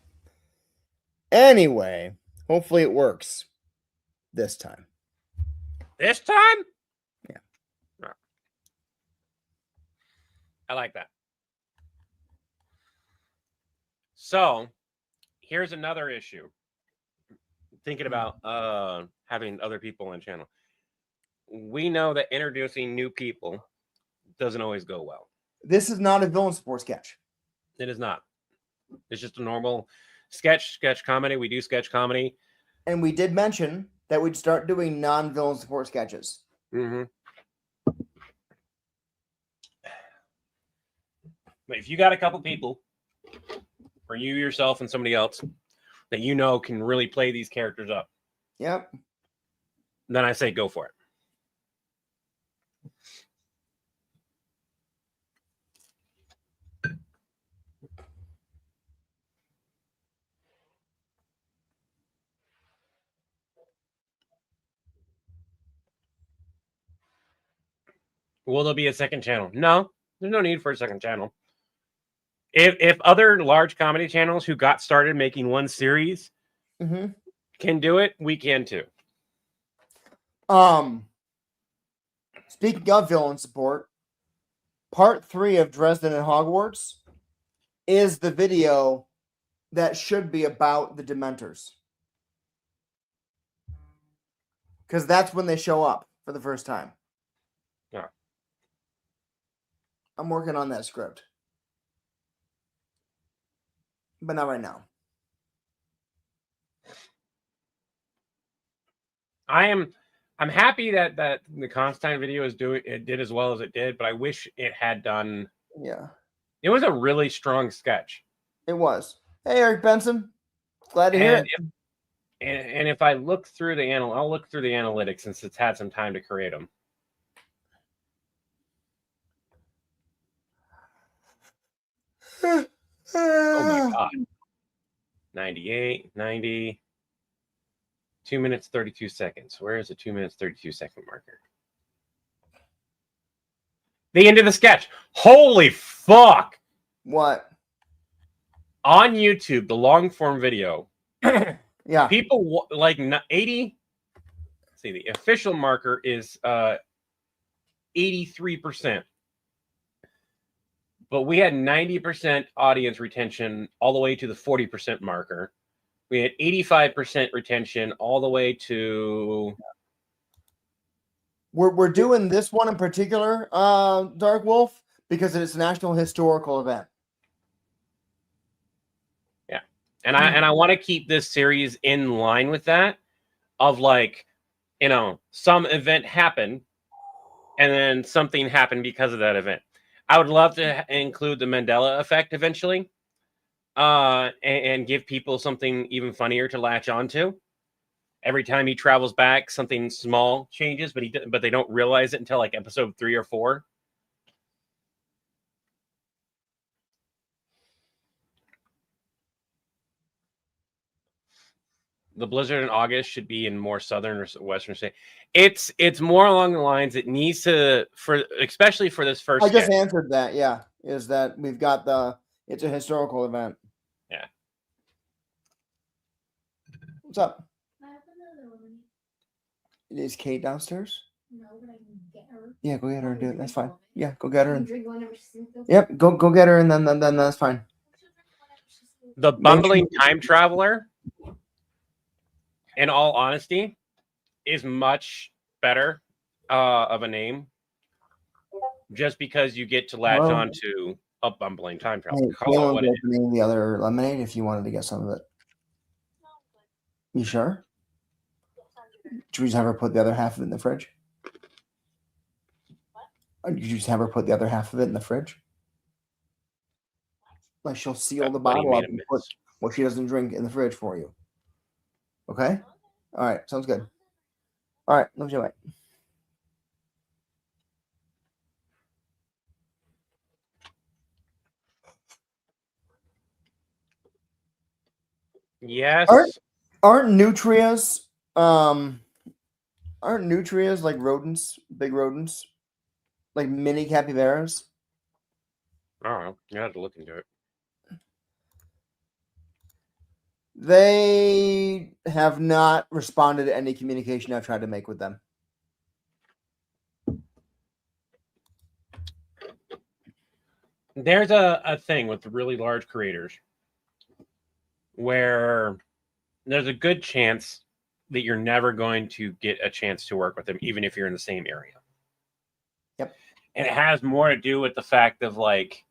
Anyway, hopefully it works this time. This time? Yeah. Oh. I like that. So, here's another issue. Thinking about having other people on channel. We know that introducing new people doesn't always go well. This is not a villain support sketch. It is not. It's just a normal sketch comedy. We do sketch comedy. And we did mention that we'd start doing non-villain support sketches. Mm-hmm. But if you got a couple people, or you yourself and somebody else that you know can really play these characters up, Yep. then I say go for it. Will there be a second channel? No, there's no need for a second channel. If other large comedy channels who got started making one series can do it, we can too. Speaking of villain support, part 3 of Dresden and Hogwarts is the video that should be about the Dementors. Because that's when they show up for the first time. Yeah. I'm working on that script. But not right now. I'm happy that the Constantine video did as well as it did, but I wish it had done. Yeah. It was a really strong sketch. It was. Hey, Eric Benson. Glad to hear it. And if I look through I'll look through the analytics since it's had some time to create them. Oh my God. 98, 90, 2 minutes, 32 seconds. Where is the 2 minutes, 32 second marker? The end of the sketch. Holy fuck. What? On YouTube, the long form video. Yeah. People like 80. See, the official marker is 83%. But we had 90% audience retention all the way to the 40% marker. We had 85% retention all the way to. We're doing this one in particular, Dark Wolf, because it's a national historical event. Yeah, and I want to keep this series in line with that. Of like, some event happened, and then something happened because of that event. I would love to include the Mandela effect eventually. and give people something even funnier to latch onto. Every time he travels back, something small changes, but they don't realize it until like episode 3 or 4. The blizzard in August should be in more southern or western state. It's more along the lines it needs to, for especially for this first I just sketch. answered that. Yeah, is that we've got it's a historical event. Yeah. What's up? I have another one. Is Kate downstairs? No, but I can get her. Yeah, go get her and do it. Drink That's all fine. of it. Yeah, go get her. Can And, drink whenever she sees it. yep, go get her, and then that's fine. She'll drink whenever she sees it. The Make bumbling time traveler, in all honesty, is much better of a name, just because you get to latch Well, on to a bumbling time Hey, traveler. Call it Kayla what was it is. opening the other lemonade if you wanted to get some of it. You sure? Should we just have her put the other half of it in the fridge? Or did you just have her put the other half of it in the fridge? Like she'll seal the What do you bottle mean up a and put miss? what she doesn't drink in the fridge for you. Okay? All right, sounds good. All right, love you. Bye. Yes. Aren't nutrias like rodents, big rodents, like mini capybaras? I don't know. You have to look into it. They have not responded to any communication I've tried to make with them. There's a thing with really large creators where there's a good chance that you're never going to get a chance to work with them, even if you're in the same area. Yep. And it has more to do with the fact of like,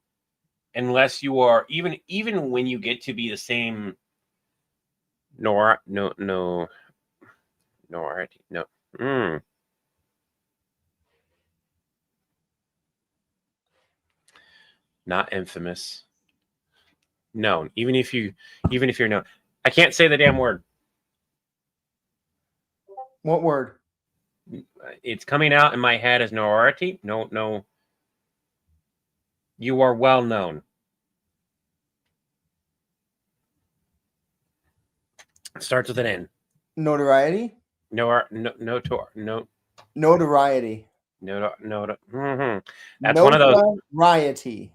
unless you are even when you get to be the same no. Not infamous. Known. Even if you're known. I can't say the damn word. What word? It's coming out in my head as notoriety. No. You are well known. It starts with an N. Notoriety? Notoriety. Notoriety. That's one of those. Notoriety.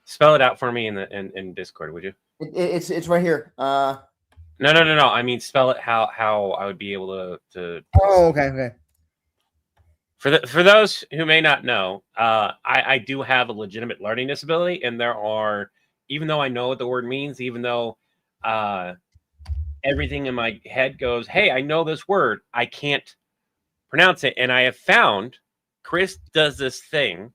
Spell it out for me in Discord, would you? It's right here. No. I mean, spell it how I would be able to. Oh, okay. For those who may not know, I do have a legitimate learning disability, and there are, even though I know what the word means, even though everything in my head goes, hey, I know this word, I can't pronounce it. And I have found Chris does this thing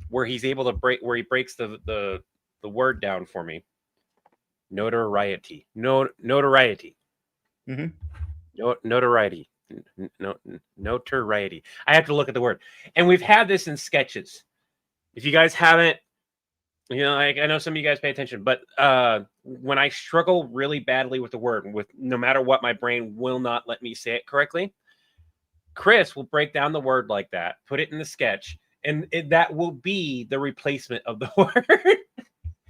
where he's able to he breaks the word down for me. Notoriety. Notoriety. Mm-hmm. Notoriety. Notoriety. I have to look at the word. And we've had this in sketches. If you guys haven't, like, I know some of you guys pay attention, but when I struggle really badly with the word, with no matter what, my brain will not let me say it correctly. Chris will break down the word like that, put it in the sketch, and that will be the replacement of the word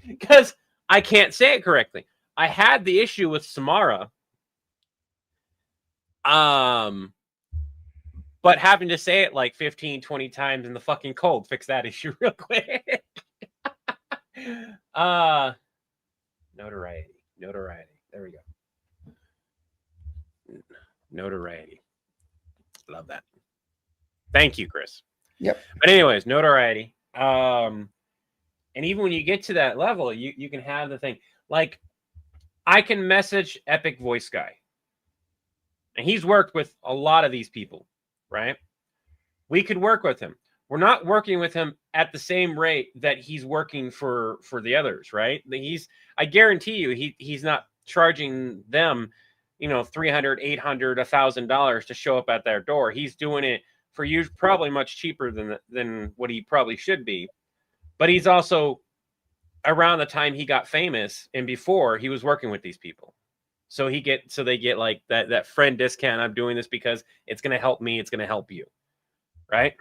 because I can't say it correctly. I had the issue with Samara, but having to say it like 15, 20 times in the fucking cold fixed that issue real quick. Notoriety. There we go. Notoriety. Love that. Thank you, Chris. Yep. But anyways, notoriety. And even when you get to that level, you can have the thing. Like, I can message Epic Voice Guy. And he's worked with a lot of these people, right? We could work with him. We're not working with him at the same rate that he's working for the others, right? I guarantee you, he's not charging them, $300, $800, $1,000 to show up at their door. He's doing it for you probably much cheaper than what he probably should be. But he's also around the time he got famous and before, he was working with these people. So they get like that friend discount. I'm doing this because it's going to help me. It's going to help you. Right?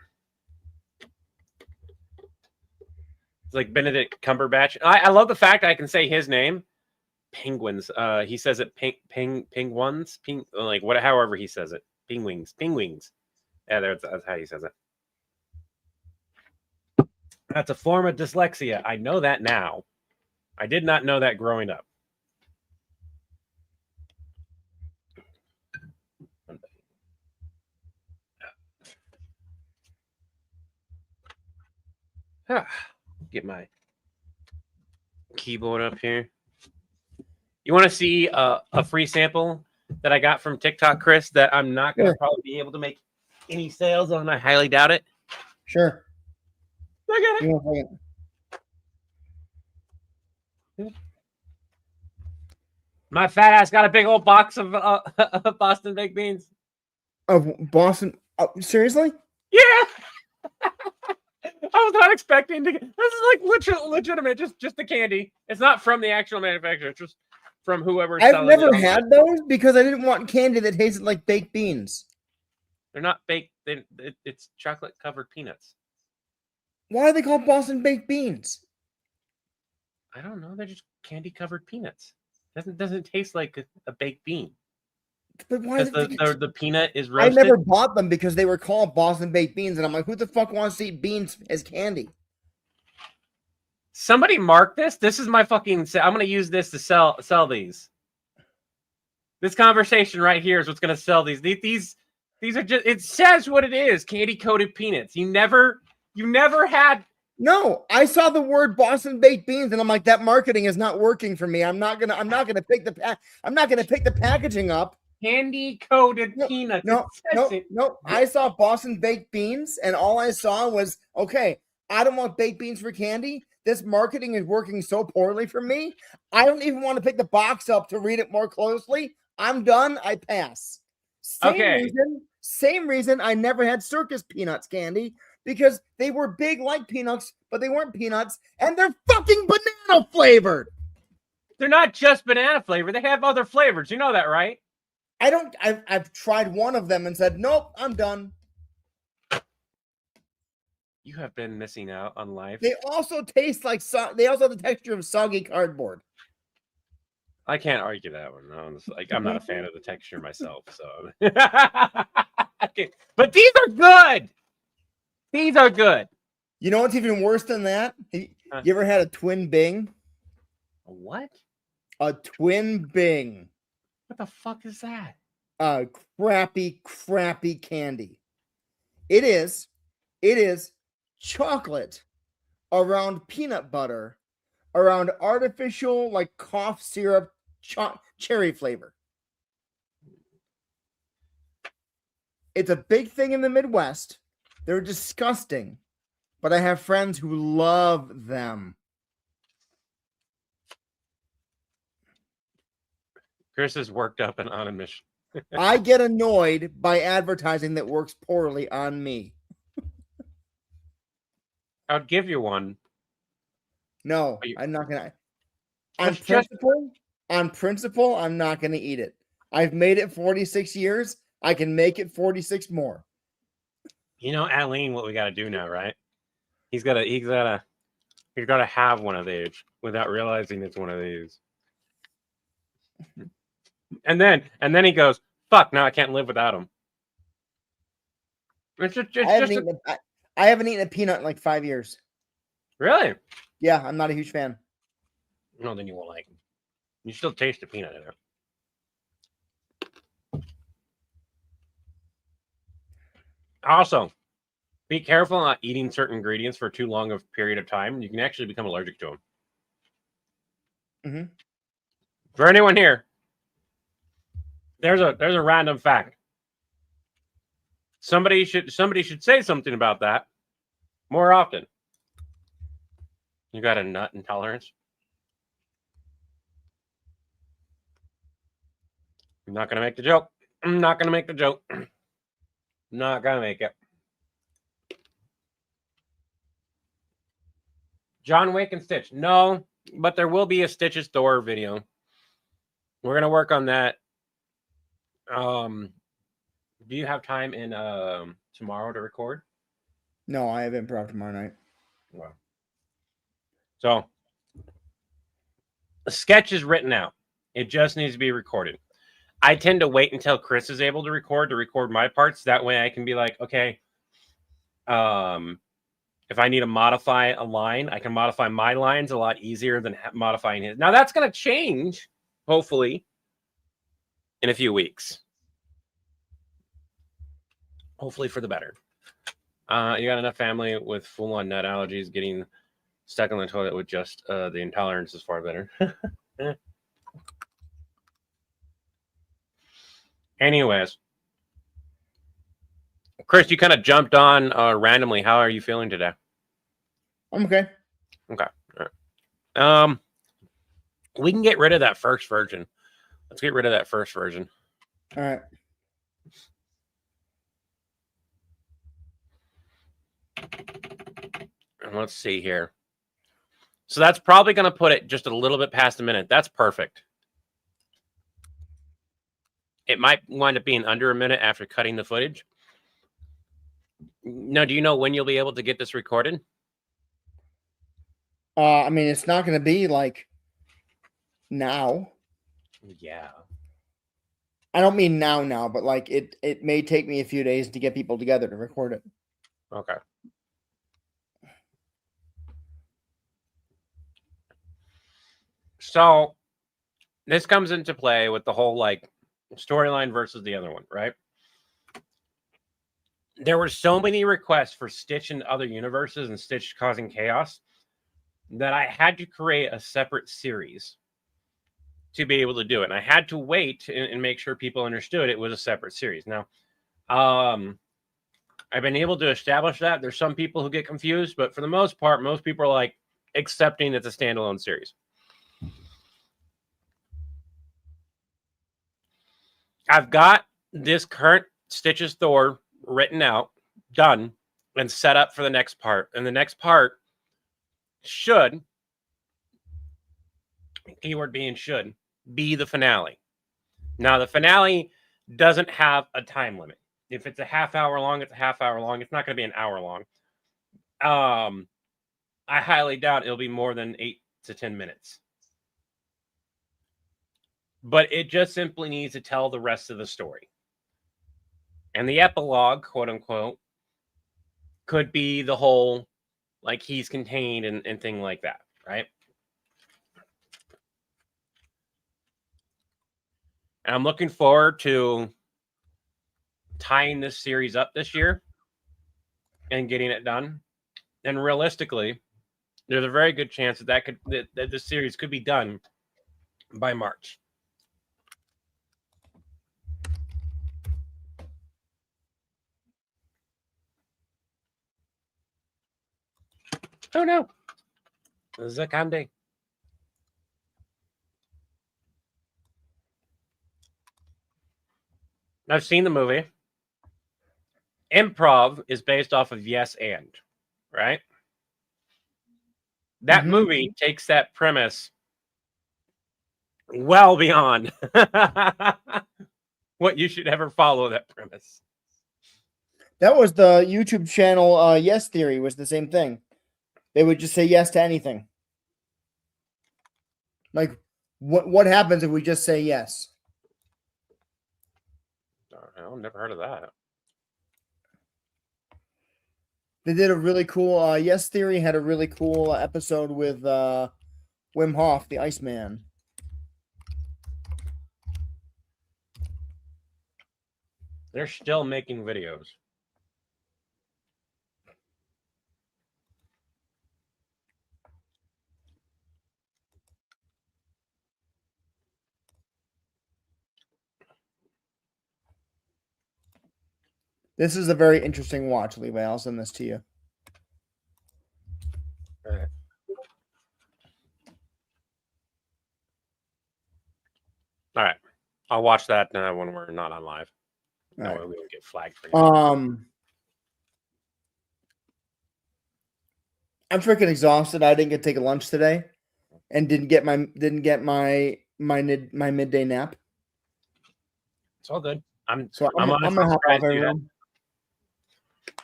It's like Benedict Cumberbatch. I love the fact I can say his name. Penguins. He says it penguins. Like what? However he says it. Penguins. Yeah, that's how he says it. That's a form of dyslexia. I know that now. I did not know that growing up. Get my keyboard up here. You want to see a free sample that I got from TikTok, Chris, that I'm not going to probably be able to make any sales on? I highly doubt it. Sure. Look at it. My fat ass got a big old box of Boston baked beans. Of Boston? Seriously? Yeah. I was not expecting to. This is like legitimate, just the candy. It's not from the actual manufacturer. It's just from whoever. I've never had those because I didn't want candy that tasted like baked beans. They're not baked. It's chocolate covered peanuts. Why are they called Boston baked beans? I don't know. They're just candy covered peanuts. Doesn't taste like a baked bean. But why? The peanut is roasted. I never bought them because they were called Boston baked beans, and I'm like, who the fuck wants to eat beans as candy? Somebody mark this. This is my fucking. I'm gonna use this to sell these. This conversation right here is what's gonna sell these. These are just. It says what it is. Candy coated peanuts. You never had. No, I saw the word Boston baked beans, and I'm like, that marketing is not working for me. I'm not gonna pick the packaging up. Candy coated peanuts. No. I saw Boston baked beans, and all I saw was, okay, I don't want baked beans for candy. This marketing is working so poorly for me. I don't even want to pick the box up to read it more closely. I'm done. I pass. Same reason I never had circus peanuts candy, because they were big like peanuts, but they weren't peanuts, and they're fucking banana flavored. They're not just banana flavored. They have other flavors. You know that, right? I've tried one of them and said, nope, I'm done. You have been missing out on life. They also taste like they also have the texture of soggy cardboard. I can't argue that one. I'm not a fan of the texture myself, so. Okay. But these are good. These are good. You know what's even worse than that? You ever had a twin Bing? A what? A twin Bing. What the fuck is that? Crappy candy. It is chocolate around peanut butter, around artificial like cough syrup cherry flavor. It's a big thing in the Midwest. They're disgusting, but I have friends who love them. Chris is worked up and on a mission. I get annoyed by advertising that works poorly on me. I'd give you one. No, I'm not gonna. On principle, I'm not gonna eat it. I've made it 46 years. I can make it 46 more. You know, Aline, what we got to do now, right? He's got to have one of these without realizing it's one of these. And then he goes, "Fuck! Now I can't live without him." I haven't eaten a peanut in like 5 years. Really? Yeah, I'm not a huge fan. No, then you won't like them. You still taste the peanut in there. Also, be careful not eating certain ingredients for too long of a period of time. You can actually become allergic to them. Mm-hmm. For anyone here, there's a random fact. Somebody should say something about that more often. You got a nut intolerance? I'm not gonna make the joke. Not gonna make it. John Wick and Stitch. No, But there will be a Stitches Thor video. We're gonna work on that. Do you have time in tomorrow to record? No, I have improv tomorrow night. Wow. So the sketch is written out. It just needs to be recorded. I tend to wait until Chris is able to record my parts. That way I can be like, okay, if I need to modify a line, I can modify my lines a lot easier than modifying his. Now that's going to change, hopefully, in a few weeks. Hopefully for the better. You got enough family with full-on nut allergies getting stuck on the toilet with just the intolerance is far better. Anyways, Chris, you kind of jumped on randomly. How are you feeling today? I'm okay. Okay. All right. We can get rid of that first version. Let's get rid of that first version. All right. And let's see here. So that's probably going to put it just a little bit past a minute. That's perfect. It might wind up being under a minute after cutting the footage. Now, do you know when you'll be able to get this recorded? I mean, it's not going to be like now. Yeah. I don't mean now, but like it may take me a few days to get people together to record it. Okay. So this comes into play with the whole like storyline versus the other one, right? There were so many requests for Stitch in other universes and Stitch causing chaos that I had to create a separate series to be able to do it. And I had to wait and make sure people understood it was a separate series. Now, I've been able to establish that. There's some people who get confused, but for the most part, most people are like accepting it's a standalone series. I've got this current Stitches Thor written out, done, and set up for the next part. And the next part should, keyword being should, be the finale. Now, the finale doesn't have a time limit. If it's a half hour long, it's a half hour long. It's not going to be an hour long. I highly doubt it'll be more than 8 to 10 minutes. But it just simply needs to tell the rest of the story. And the epilogue, quote unquote, could be the whole, like he's contained and thing like that, right? And I'm looking forward to tying this series up this year and getting it done. And realistically, there's a very good chance that this series could be done by March. Oh no, Zakande. I've seen the movie. Improv is based off of yes and, right? That movie takes that premise well beyond what you should ever follow that premise. That was the YouTube channel Yes Theory was the same thing. They would just say yes to anything. Like, what happens if we just say yes? I've never heard of that. They did a really cool Yes Theory had a really cool episode with Wim Hof, the Iceman. They're still making videos. This is a very interesting watch, Levi. I'll send this to you. All right. All right. I'll watch that when we're not on live. That way we don't get flagged for I'm freaking exhausted. I didn't get to take a lunch today. and didn't get my midday nap. It's all good. I'm So I'm honestly gonna hop off, surprised you had- everyone.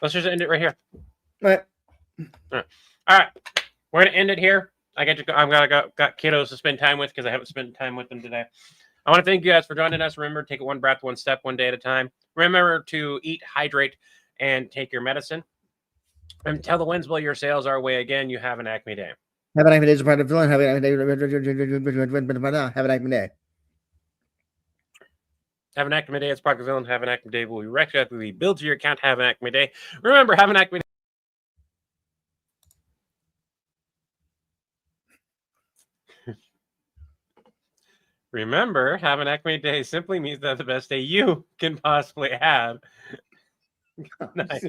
Let's just end it right here. But All right, we're gonna end it here. I get to go. I'm gonna got kiddos to spend time with because I haven't spent time with them today. I want to thank you guys for joining us. Remember, take it one breath, one step, one day at a time. Remember to eat, hydrate, and take your medicine. And tell the winds blow your sails our way again. You have an Acme day. have an Acme day as a part of villain. Have an Acme day. Have an Acme day. Have an Acme day. It's Parker Villain. Have an Acme day. We'll be regularly build to your account. Have an Acme day. Remember, have an Acme day. Remember, have an Acme day simply means that the best day you can possibly have. Nice.